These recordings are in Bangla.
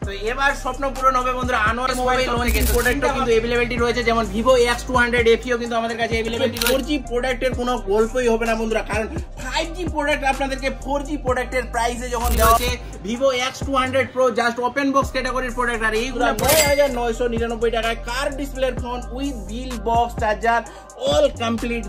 তো এবার স্বপ্ন পূরণ হবে বন্ধুরা। আনোয়ার মোবাইল প্রোডাক্টও কিন্তু अवेलेबिलिटी রয়েছে, যেমন Vivo X200 FE কিন্তু আমাদের কাছে अवेलेबिलिटी। 4G প্রোডাক্টের কোনো গল্পই হবে না বন্ধুরা, কারণ 5G প্রোডাক্ট আপনাদেরকে 4G প্রোডাক্টের প্রাইসে যখন দেওয়া হচ্ছে Vivo X200 Pro just open box ক্যাটাগরির প্রোডাক্ট, আর এইগুলো 9999 টাকায় কার ডিসপ্লের phone with bill box charger all complete.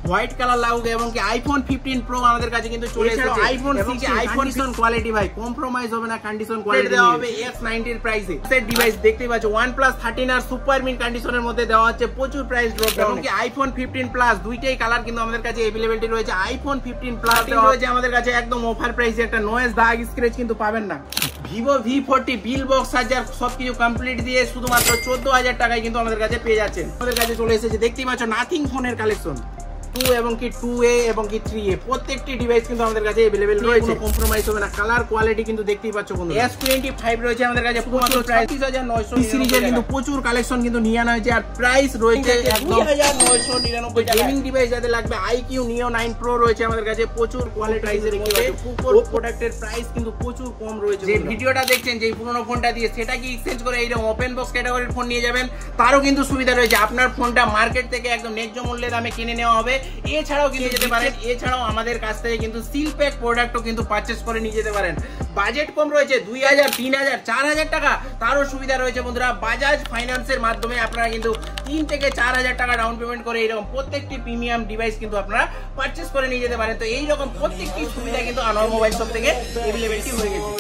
White colour লাগুক এবং কি আইফোন 15 প্রো আমাদের কাছে কিন্তু চলে এসেছে। আইফোন 6 আইফোন কোয়ালিটি ভাই কম্প্রোমাইজ হবে না, কন্ডিশন কোয়ালিটি দেওয়া হবে X90 এর প্রাইসে। সেট ডিভাইস দেখতেই পাচ্ছ OnePlus 13 আর সুপার মিন কন্ডিশনের মধ্যে দেওয়া হচ্ছে, প্রচুর প্রাইস ড্রপ এবং কি আইফোন 15 প্লাস দুইটাই কালার কিন্তু আমাদের কাছে अवेलेबिलिटी রয়েছে। আইফোন 15 প্লাস রয়েছে আমাদের কাছে একদম অফার প্রাইসে, একটা নয়েজ দাগ স্ক্র্যাচ কিন্তু পাবেন না। Vivo V40 bill box charger সবকিছু কমপ্লিট দিয়ে শুধুমাত্র 14000 টাকায় কিন্তু আমাদের কাছে পেয়ে যাচ্ছেন। আমাদের কাছে চলে এসেছে দেখতেই পাচ্ছ নাথিং ফোনের কালেকশন 2 এবং কি 2A এবং কি 3A প্রত্যেকটি ডিভাইস কিন্তু আমাদের কাছে अवेलेबल রয়েছে, কম্প্রোমাইজ হবে না। কালার কোয়ালিটি কিন্তু দেখতেই পাচ্ছ বন্ধু। S25 রয়েছে আমাদের কাছে শুধুমাত্র 36900 সিরিজের কিন্তু প্রচুর কালেকশন কিন্তু নিয়ে আনা হয়েছে, আর প্রাইস রয়েছে একদম 2999 টাকা। গেমিং ডিভাইস যাদের লাগবে IQ Neo 9 Pro রয়েছে আমাদের কাছে, প্রচুর কোয়ালিটি প্রাইসের মধ্যে প্রোডাক্টের প্রাইস কিন্তু প্রচুর কম রয়েছে। যে ভিডিওটা দেখছেন যে পুরনো ফোনটা দিয়ে সেটা কি এক্সচেঞ্জ করে এইরকম ওপেন বক্স ক্যাটাগরির ফোন নিয়ে যাবেন, তারও কিন্তু সুবিধা রয়েছে। আপনার ফোনটা মার্কেট থেকে একদম ন্যায্য মূল্যে দামে কিনে নেওয়া হবে, এছাড়াও কিনে যেতে পারেন। এছাড়াও আমাদের কাছ থেকে কিন্তু সিল প্যাক প্রোডাক্টও কিন্তু পারচেজ করে নিয়ে যেতে পারেন। বাজেট কম রয়েছে 2000 3000 4000 টাকা, তারও সুবিধা রয়েছে বন্ধুরা। বাজাজ ফাইন্যান্সের মাধ্যমে আপনারা কিন্তু 3 থেকে 4000 টাকা ডাউন পেমেন্ট করে এইরকম প্রত্যেকটি প্রিমিয়াম ডিভাইস কিন্তু আপনারা পারচেজ করে নিয়ে যেতে পারেন। তো এইরকম প্রত্যেকটি সুবিধা কিন্তু আনোয়ার মোবাইল শপ থেকে अवेलेबिलिटी হয়ে গেছে।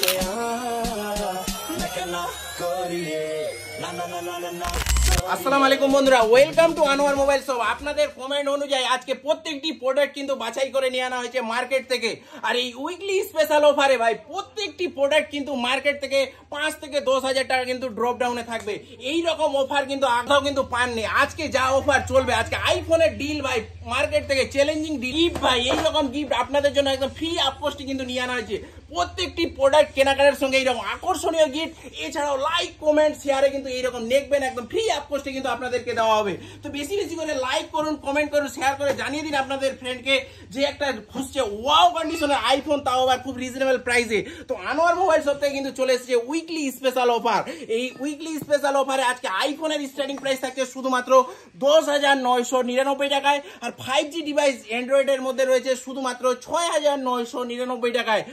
আসসালামু আলাইকুম বন্ধুরা, welcome to Anwar mobile shop. আপনাদের কমেন্ট অনুযায়ী আজকে প্রত্যেকটি প্রোডাক্ট কিন্তু বাছাই করে নিয়ে আনা হয়েছে মার্কেট থেকে, আর এই উইকলি স্পেশাল অফারে ভাই প্রত্যেকটি প্রোডাক্ট কিন্তু মার্কেট থেকে 5 থেকে 10,000 টাকা কিন্তু ড্রপ ডাউনে থাকবে। এই রকম অফার কিন্তু আগেও কিন্তু পাননি। আজকে যা অফার চলবে, আজকে আইফোনের ডিল ভাই মার্কেট থেকে চ্যালেঞ্জিং গিফট ভাই, এইরকম গিফট আপনাদের জন্য একদম ফ্রি আপকোস্টে কিন্তু নিয়ে আনা হয়েছে। প্রত্যেকটি প্রোডাক্ট কেনাকাটার সঙ্গে এইরকম আকর্ষণীয় গিফট, এছাড়াও লাইক কমেন্ট শেয়ারে কিন্তু এইরকম দেখবেন একদম ফ্রি আপকোস্টে কিন্তু আপনাদেরকে দেওয়া হবে। তো বেশি বেশি করে লাইক করুন, কমেন্ট করুন, শেয়ার করে জানিয়ে দিন আপনাদের ফ্রেন্ডকে যে একটা খুঁজছে ওয়াও কন্ডিশনের আইফোন, তাও আবার খুব রিজনেবল প্রাইসে। তো আনোয়ার মোবাইল শপ থেকে কিন্তু চলে এসেছে উইকলি স্পেশাল অফার। এই উইকলি স্পেশাল অফারে আজকে আইফোনের স্টার্টিং প্রাইস থাকছে শুধুমাত্র 10,999 টাকায়, আর 5G ডিভাইস অ্যান্ড্রয়েডের মধ্যে রয়েছে শুধুমাত্র 6,999 টাকায়।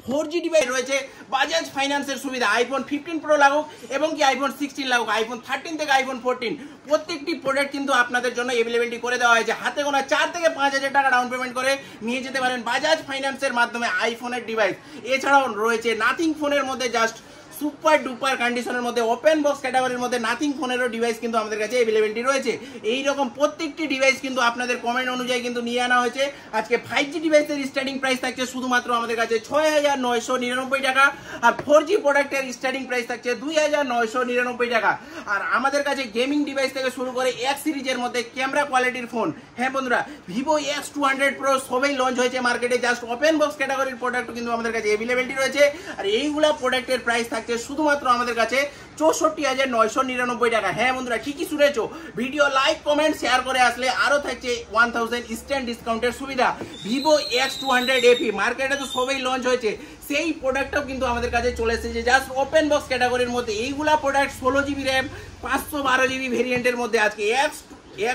4G ডিভাইস রয়েছে বাজাজ ফাইন্যান্সের সুবিধা। আইফোন 15 প্রো লাগুক এবং কি আইফোন 16 লাগুক, আইফোন 13 থেকে আইফোন 14 প্রত্যেকটি প্রোডাক্ট কিন্তু আপনাদের জন্য अवेलेबिलिटी করে দেওয়া হয়েছে। হাতে গোনা 4 থেকে 5000 টাকা ডাউন পেমেন্ট করে নিয়ে যেতে পারেন বাজাজ ফাইন্যান্সের মাধ্যমে আইফোনের ডিভাইস। এছাড়াও রয়েছে নাথিং ফোনের মধ্যে জাস্ট সুপার ডুপার কন্ডিশনের মধ্যে ওপেন বক্স ক্যাটাগরির মধ্যে নাথিং ফোনেরও ডিভাইস কিন্তু আমাদের কাছে अवेलेबिलिटी রয়েছে। এই রকম প্রত্যেকটি ডিভাইস কিন্তু আপনাদের কমেন্ট অনুযায়ী কিন্তু নিয়ে আনা হয়েছে। আজকে 5G ডিভাইসের স্টার্টিং প্রাইস থাকছে শুধুমাত্র আমাদের কাছে 6,999 টাকা, আর 4G প্রোডাক্টের স্টার্টিং প্রাইস থাকছে 2,999 টাকা। আর আমাদের কাছে গেমিং ডিভাইস থেকে শুরু করে X সিরিজের মধ্যে ক্যামেরা কোয়ালিটির ফোন, হ্যাঁ বন্ধুরা Vivo X200 Pro সবই লঞ্চ হয়েছে মার্কেটে, জাস্ট ওপেন বক্স ক্যাটাগরির প্রোডাক্ট কিন্তু আমাদের কাছে अवेलेबिलिटी রয়েছে। আর এইগুলা প্রোডাক্টের প্রাইস থাকছে শুধুমাত্র আমাদের কাছে 64,999 টাকা। হ্যাঁ বন্ধুরা ঠিকই শুনেছো, ভিডিও লাইক কমেন্ট শেয়ার করে আসলে আরো থাকছে 1000 ইনস্ট্যান্ট ডিসকাউন্টের সুবিধা। Vivo X200 FE মার্কেটে তো সবই লঞ্চ হয়েছে, সেই প্রোডাক্টটাও কিন্তু আমাদের কাছে চলে এসেছে জাস্ট ওপেন বক্স ক্যাটাগরির মধ্যে। এইগুলা প্রোডাক্ট 16GB র্যাম 512GB ভেরিয়েন্টের মধ্যে। আজকে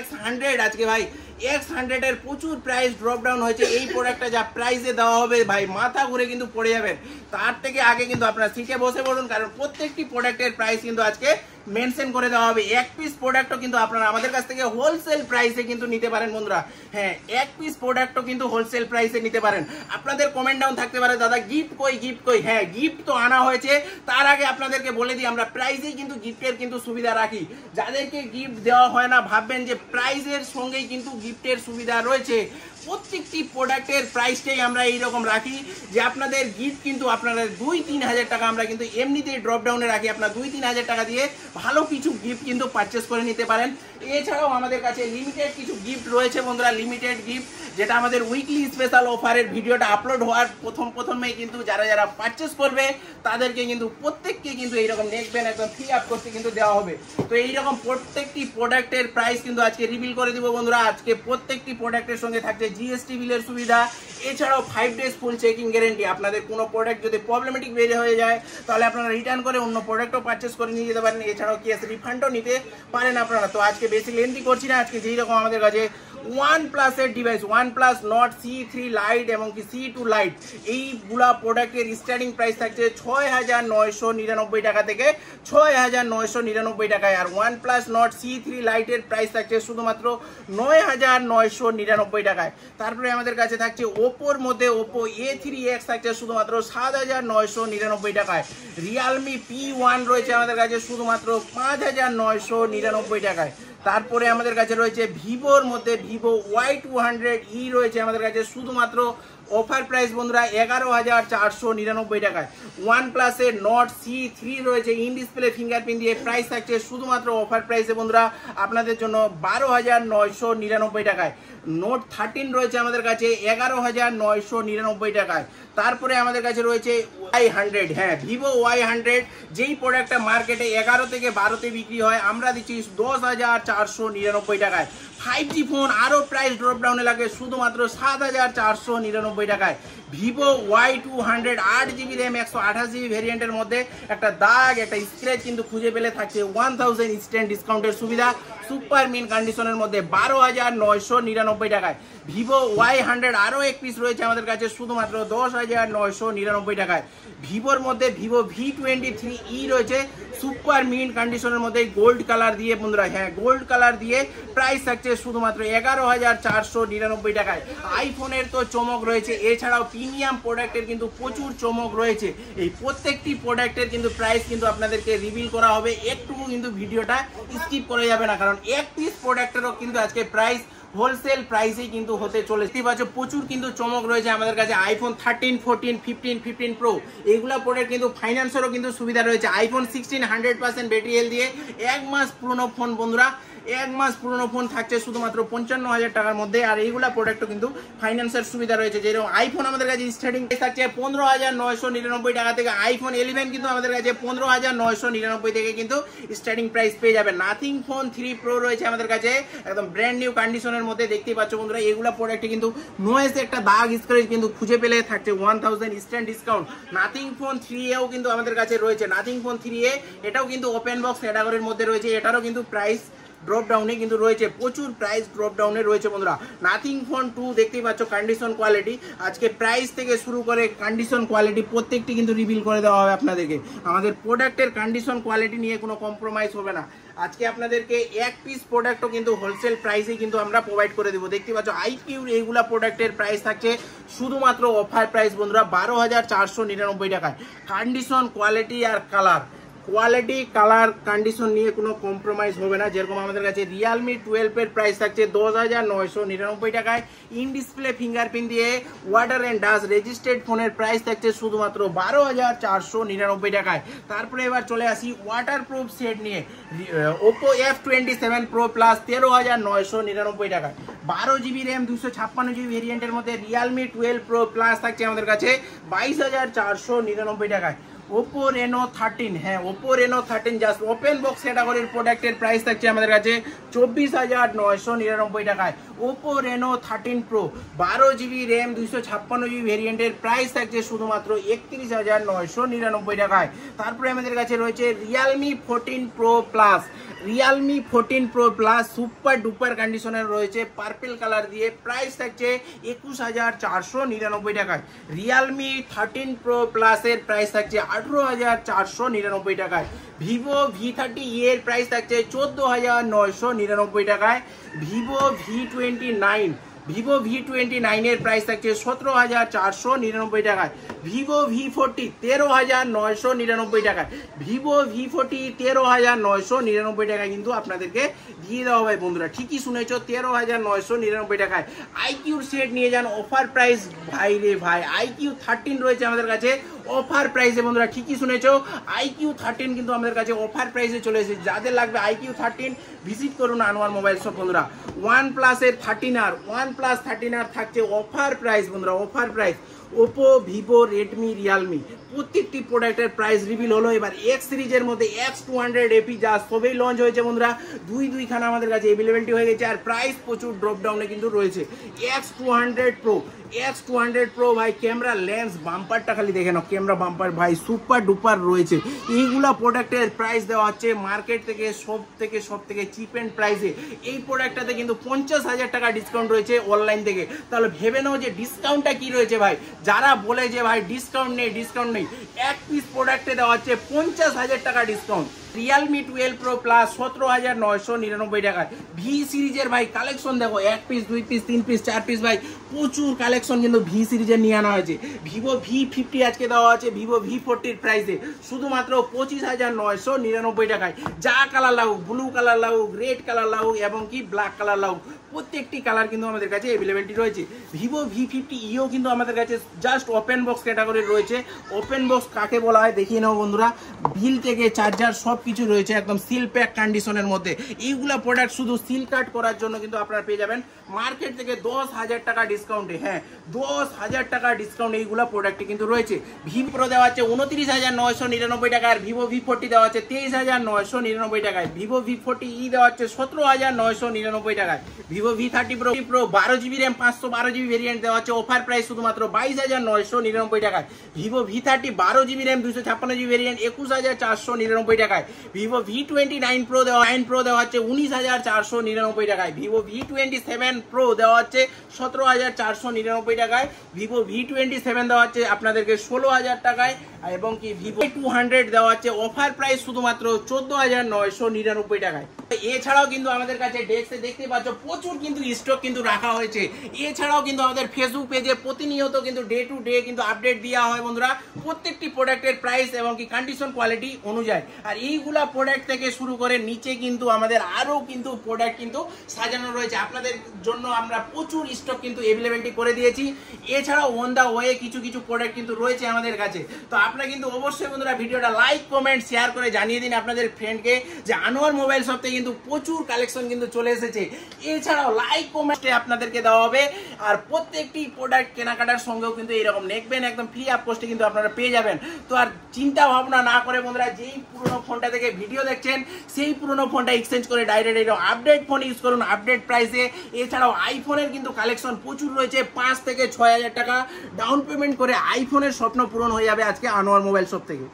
X100 আজকে ভাই X100 এর প্রচুর প্রাইস ড্রপ ডাউন হয়েছে। এই প্রোডাক্টটা যা প্রাইসে দেওয়া হবে ভাই মাথা ঘুরে কিন্তু পড়ে যাবেন। তার থেকে আগে কিন্তু আপনারা সিটে বসে পড়ুন, কারণ প্রত্যেকটি প্রোডাক্টের প্রাইস কিন্তু আজকে মেনশন করে দেওয়া হবে। এক পিস প্রোডাক্টও কিন্তু আপনারা আমাদের কাছ থেকে হোলসেল প্রাইসে কিন্তু নিতে পারেন বন্ধুরা। হ্যাঁ, এক পিস প্রোডাক্টও কিন্তু হোলসেল প্রাইসে নিতে পারেন। আপনাদের কমেন্ট ডাউন থাকতে পারে দাদা গিফট কই গিফট কই। হ্যাঁ, গিফট তো আনা হয়েছে, তার আগে আপনাদেরকে বলে দিই আমরা প্রাইসেই কিন্তু গিফটের কিন্তু সুবিধা রাখি। যাদেরকে গিফট দেওয়া হয় না ভাববেন যে প্রাইসের সঙ্গেই কিন্তু গিফটের সুবিধা রয়েছে। প্রত্যেকটি প্রোডাক্টের প্রাইসটাই আমরা এইরকম রাখি যে আপনাদের গিফট কিন্তু আপনারা 2-3 হাজার টাকা আমরা কিন্তু এমনিতেই ড্রপ ডাউনে রাখি। আপনারা 2-3 হাজার টাকা দিয়ে ভালো কিছু গিফট কিন্তু পারচেস করে নিতে পারেন। এছাড়াও আমাদের কাছে লিমিটেড কিছু গিফট রয়েছে বন্ধুরা, লিমিটেড গিফট যেটা আমাদের উইকলি স্পেশাল অফারের ভিডিওটা আপলোড হওয়ার প্রথমেই কিন্তু যারা যারা পারচেস করবে তাদেরকে কিন্তু প্রত্যেককে কিন্তু এইরকম নেক ব্যান্ড একদম ফ্রি আপ করতে কিন্তু দেওয়া হবে। তো এইরকম প্রত্যেকটি প্রোডাক্টের প্রাইস কিন্তু আজকে রিভিল করে দিব বন্ধুরা। আজকে প্রত্যেকটি প্রোডাক্টের সঙ্গে থাকছে জিএসটি বিলের সুবিধা, এছাড়াও 5 ডেজ ফুল চেকিং গ্যারেন্টি। আপনাদের কোনো প্রোডাক্ট যদি প্রবলেমেটিক বের হয়ে যায় তাহলে আপনারা রিটার্ন করে অন্য প্রোডাক্টও পারচেস করে নিয়ে যেতে পারেন। এছাড়াও ক্যাশ রিফান্ডও নিতে পারেন আপনারা। তো আজকে বেশি লেন্থি করছি না, আজকে যেই রকম আমাদের কাছে OnePlus এর device OnePlus Nord C3 Lite এবং কি C2 Lite এইগুলা প্রোডাক্টের স্টার্টিং প্রাইস থাকছে ৬,৯৯৯ টাকা থেকে ৬,৯৯৯ টাকায়। আর OnePlus Nord C3 Lite এর প্রাইস থাকছে শুধুমাত্র ৯,৯৯৯ টাকায়। তারপরে আমাদের কাছে থাকছে ওপোর মধ্যে Oppo A3X থাকছে শুধুমাত্র ৭,৯৯৯ টাকায়। Realme P1 রয়েছে আমাদের কাছে শুধুমাত্র ৫,৯৯৯ টাকায়। তারপরে আমাদের কাছে রয়েছে ভিভোর মধ্যে Vivo Y200e রয়েছে আমাদের কাছে শুধুমাত্র অফার প্রাইস বন্ধুরা 11,499 টাকায়। OnePlus এর Nord C3 রয়েছে ইন ডিসপ্লে ফিঙ্গারপ্রিন্ট দিয়ে, প্রাইস থাকছে শুধুমাত্র অফার প্রাইসে বন্ধুরা আপনাদের জন্য 12,999 টাকায়। Note 13 রয়েছে আমাদের কাছে 11,999 টাকায়। তারপরে আমাদের কাছে রয়েছে Y100, হ্যাঁ Vivo Y100, যেই প্রোডাক্টটা মার্কেটে 11 থেকে 12তে বিক্রি হয় আমরা দিচ্ছি 10,499 টাকায়। 5G ফোন আরও প্রাইস ড্রপ ডাউনে লাগে শুধুমাত্র 7,499 টাকায়। Vivo Y200 8GB RAM 128GB ভেরিয়েন্টের মধ্যে একটা দাগ একটা স্ক্র্যাচ কিন্তু খুঁজে পেলে থাকছে 1000 ইনস্ট্যান্ট ডিসকাউন্টের সুবিধা সুপার মিন কন্ডিশনের মধ্যে 12,999 টাকায়। Vivo Y100 আরও এক পিস রয়েছে আমাদের কাছে শুধুমাত্র 10,999 টাকায়। ভিভোর মধ্যে Vivo V23e রয়েছে সুপার মিন কন্ডিশনের মধ্যে গোল্ড কালার দিয়ে বন্ধুরা, হ্যাঁ গোল্ড কালার দিয়ে, প্রাইস থাকছে শুধুমাত্র 11,499 টাকায়। আইফোনের তো চমক রয়েছে, এছাড়াও প্রিমিয়াম প্রোডাক্টের কিন্তু প্রচুর চমক রয়েছে। এই প্রত্যেকটি প্রোডাক্টের কিন্তু প্রাইস কিন্তু আপনাদেরকে রিভিল করা হবে, একটুকু কিন্তু ভিডিওটা স্কিপ করে যাবে না, কারণ এক পিস প্রোডাক্টেরও কিন্তু আজকে প্রাইস হোলসেল প্রাইসেই কিন্তু হতে চলেছে। প্রচুর কিন্তু চমক রয়েছে আমাদের কাছে। আইফোন 13, 14, 15, 15 Pro এইগুলা প্রোডাক্ট কিন্তু ফাইন্যান্সেরও কিন্তু সুবিধা রয়েছে। আইফোন 16 100% ব্যাটারি হেলথ দিয়ে 1 মাস পুরনো ফোন বন্ধুরা, 1 মাস পুরনো ফোন থাকছে শুধুমাত্র 55,000 টাকার মধ্যে। আর এইগুলা প্রোডাক্টও কিন্তু ফাইন্যান্সের সুবিধা রয়েছে। যেরকম আইফোন আমাদের কাছে স্টার্টিং প্রাইস থাকছে 15,999 টাকা থেকে। আইফোন 11 কিন্তু আমাদের কাছে 15,999 থেকে কিন্তু স্টার্টিং প্রাইস পেয়ে যাবে। নাথিং ফোন 3 Pro রয়েছে আমাদের কাছে একদম ব্র্যান্ড নিউ কন্ডিশনের মধ্যে, দেখতেই পাচ্ছ বন্ধুরা। এগুলা প্রোডাক্টে কিন্তু নোয়েস একটা দাগ স্ক্র্যাচ কিন্তু খুঁজে পেলে থাকছে 1000 ইনস্ট্যান্ট ডিসকাউন্ট। নাথিং ফোন 3Aও কিন্তু আমাদের কাছে রয়েছে। নাথিং ফোন 3A এটাও কিন্তু ওপেন বক্স ক্যাটাগরির মধ্যে রয়েছে, এটারও কিন্তু প্রাইস ড্রপ ডাউনে কিন্তু রয়েছে, প্রচুর প্রাইস ড্রপ ডাউনে রয়েছে বন্ধুরা। নাথিং ফোন 2 দেখতেই পাচ্ছ কন্ডিশন কোয়ালিটি, আজকে প্রাইস থেকে শুরু করে কন্ডিশন কোয়ালিটি প্রত্যেকটি কিন্তু রিভিল করে দেওয়া হবে আপনাদেরকে। আমাদের প্রোডাক্টের কন্ডিশন কোয়ালিটি নিয়ে কোনো কম্প্রোমাইজ হবে না। আজকে আপনাদেরকে এক পিস প্রোডাক্টও কিন্তু হোলসেল প্রাইসে কিন্তু আমরা প্রোভাইড করে দেবো। দেখতে পাচ্ছ আইকিউর এইগুলা প্রোডাক্টের প্রাইস থাকছে শুধুমাত্র অফার প্রাইস বন্ধুরা 12,499 টাকায়। কন্ডিশন কোয়ালিটি আর কালার, কোয়ালিটি কালার কন্ডিশন নিয়ে কোনো কম্প্রোমাইজ হবে না। যেরকম আমাদের কাছে Realme 12 এর প্রাইস থাকছে 10,999 টাকায়। ইন ডিসপ্লে ফিঙ্গারপ্রিন্ট দিয়ে ওয়াটার অ্যান্ড ডাস্ট রেজিস্টার্ড ফোনের প্রাইস থাকছে শুধুমাত্র 12,499 টাকায়। তারপরে এবার চলে আসি ওয়াটারপ্রুফ সেট নিয়ে। Oppo F27 Pro Plus 13,999 টাকায়। 12GB RAM 256GB ভেরিয়েন্টের মধ্যে Realme 12 Pro Plus থাকছে আমাদের কাছে 22,499 টাকায়। Oppo Reno 13, হ্যাঁ Oppo Reno 13 just open box ক্যাটাগরির প্রোডাক্টের প্রাইস থাকছে আমাদের কাছে 24,999 টাকায়। Oppo Reno 13 Pro 12GB RAM 256GB ভেরিয়েন্টের প্রাইস থাকছে শুধুমাত্র 31,999 টাকায়। তারপরে আমাদের কাছে রয়েছে Realme 14 Pro Plus, Realme 14 Pro Plus super duper কন্ডিশনের রয়েছে পার্পল কালার দিয়ে, প্রাইস থাকছে 21,499 টাকায়। Realme 13 Pro Plus এর প্রাইস থাকছে 18,499 টাকায়। Vivo V30e এর প্রাইস থাকছে 14,999 টাকায়। Vivo V29 এর প্রাইস থাকছে 17,499 টাকায়। Vivo V40 13,999 টাকায়। Vivo V40 13,999 টাকায় কিন্তু আপনাদেরকে দিয়ে দেওয়া হবে বন্ধুরা, ঠিকই শুনেছো 13,999 টাকায়। আইকিউর সেট নিয়ে যান অফার প্রাইস, ভাই রে ভাই iQOO 13 রয়েছে আমাদের কাছে অফার প্রাইসে বন্ধুরা, ঠিকই শুনেছো iQOO 13 কিন্তু আমাদের কাছে অফার প্রাইসে চলে এসেছে। যাদের লাগবে iQOO 13 ভিজিট করুন আনোয়ার মোবাইল শপ বন্ধুরা। OnePlus এর 13R থাকছে অফার প্রাইস বন্ধুরা, offer price. Oppo, Vivo, Redmi, Realme প্রত্যেকটি প্রোডাক্টের প্রাইস রিভিল হলো। এবার এক্স সিরিজের মধ্যে X200 এপি যা সবেই লঞ্চ হয়েছে বন্ধুরা, দুইখানা আমাদের কাছে অ্যাভেলেবিলিটি হয়ে গেছে, আর প্রাইস প্রচুর ড্রপ ডাউনে কিন্তু রয়েছে। X200 Pro ভাই ক্যামেরা লেন্স বাম্পারটা খালি দেখে নাও, ক্যামেরা বাম্পার ভাই সুপার ডুপার রয়েছে। এইগুলা প্রোডাক্টের প্রাইস দেওয়া হচ্ছে মার্কেট থেকে সব থেকে চিপ এন্ড প্রাইসে। এই প্রোডাক্টটাতে কিন্তু 50,000 টাকা ডিসকাউন্ট রয়েছে অনলাইন থেকে। তাহলে ভেবে নাও যে ডিসকাউন্টটা কি রয়েছে ভাই। যারা বলে যে ভাই ডিসকাউন্ট নেই, এক পিস প্রোডাক্টে দেওয়া হচ্ছে 50,000 টাকা ডিসকাউন্ট। Realme 12 Pro Plus 17,999 টাকায়। ভি সিরিজের ভাই কালেকশন দেখো, এক পিস, দুই পিস, তিন পিস, চার পিস ভাই প্রচুর কালেকশন কিন্তু ভি সিরিজের নিয়ে আনা হয়েছে। Vivo V50 আজকে দেওয়া আছে Vivo V40 প্রাইসে শুধুমাত্র 25,999 টাকায়। যা কালার লাগুক, ব্লু কালার লাগুক, রেড কালার লাগুক এবং কি ব্ল্যাক কালার লাগুক, প্রত্যেকটি কালার কিন্তু আমাদের কাছে অ্যাভেলেবিলিটি রয়েছে। Vivo V50 কিন্তু আমাদের কাছে জাস্ট ওপেন বক্স ক্যাটাগরি রয়েছে। ওপেন বক্স কাকে বলা হয় দেখিয়ে নাও বন্ধুরা, বিল থেকে চার্জার সব কিছু রয়েছে একদম সিল প্যাক কন্ডিশনের মধ্যে। এইগুলা প্রোডাক্ট শুধু সিল কাট করার জন্য কিন্তু আপনারা পেয়ে যাবেন মার্কেট থেকে 10,000 টাকা ডিসকাউন্টে। হ্যাঁ, 10,000 টাকা ডিসকাউন্ট এইগুলা প্রোডাক্টে কিন্তু রয়েছে। Vivo Pro দেওয়া হচ্ছে 29,999 টাকায়, আর Vivo V40 দেওয়া হচ্ছে 23,999 টাকায়। Vivo V40e দেওয়া হচ্ছে 17,999 টাকায়। Vivo V30 Pro 12GB RAM 512GB variant দেওয়া হচ্ছে অফার প্রাইস শুধুমাত্র 22,999 টাকায়। Vivo V30 12GB RAM 256GB variant 21,499 টাকায়। Vivo V29 Pro দেওয়া হচ্ছে 19,499 টাকায়। Vivo V27 Pro দেওয়া হচ্ছে 17,499 টাকায়। Vivo V27 দেওয়া হচ্ছে আপনাদেরকে 16,000 টাকায়, এবং কি Vivo 200 দেওয়া হচ্ছে অফার প্রাইস শুধুমাত্র 14,999 টাকায়। এছাড়াও কিন্তু আমাদের কাছে ডেস্কে দেখতে পাচ্ছ প্রচুর কিন্তু স্টক কিন্তু রাখা হয়েছে। এছাড়াও কিন্তু আমাদের ফেসবুক পেজে প্রতিনিয়ত কিন্তু ডে টু ডে কিন্তু আপডেট দেওয়া হয় বন্ধুরা, প্রত্যেকটি প্রোডাক্টের প্রাইস এবং কি কন্ডিশন কোয়ালিটি অনুযায়ী। আর এইগুলা প্রোডাক্ট থেকে শুরু করে নিচে কিন্তু আমাদের আরো কিন্তু প্রোডাক্ট কিন্তু সাজানো রয়েছে। আপনাদের জন্য আমরা প্রচুর স্টক কিন্তু অ্যাভেলেবিলিটি করে দিয়েছি। এছাড়াও অন দা ওয়ে কিছু প্রোডাক্ট কিন্তু রয়েছে আমাদের কাছে। তো আপনারা কিন্তু অবশ্যই বন্ধুরা ভিডিওটা লাইক, কমেন্ট, শেয়ার করে জানিয়ে দিন আপনাদের ফ্রেন্ডকে যে আনোয়ার মোবাইল শপ থেকে কিন্তু প্রচুর কালেকশন কিন্তু চলে এসেছে। এছাড়াও লাইক কমেন্টে আপনাদেরকে দেওয়া হবে, আর প্রত্যেকটি প্রোডাক্ট কেনাকাটার সঙ্গেও কিন্তু এরকম নেকবেন একদম ফ্রি অফ কস্টে কিন্তু আপনারা পেয়ে যাবেন। তো আর চিন্তা ভাবনা না করে বন্ধুরা, যেই পুরনো ফোনটা থেকে ভিডিও দেখছেন সেই পুরনো ফোনটা এক্সচেঞ্জ করে ডাইরেক্ট এরকম আপডেট ফোন ইউজ করুন আপডেট প্রাইসে। এছাড়াও আইফোনের কিন্তু কালেকশন প্রচুর রয়েছে। 5 থেকে 6,000 টাকা ডাউন পেমেন্ট করে আইফোনের স্বপ্ন পূরণ হয়ে যাবে আজকে আনোয়ার মোবাইল শপ থেকে।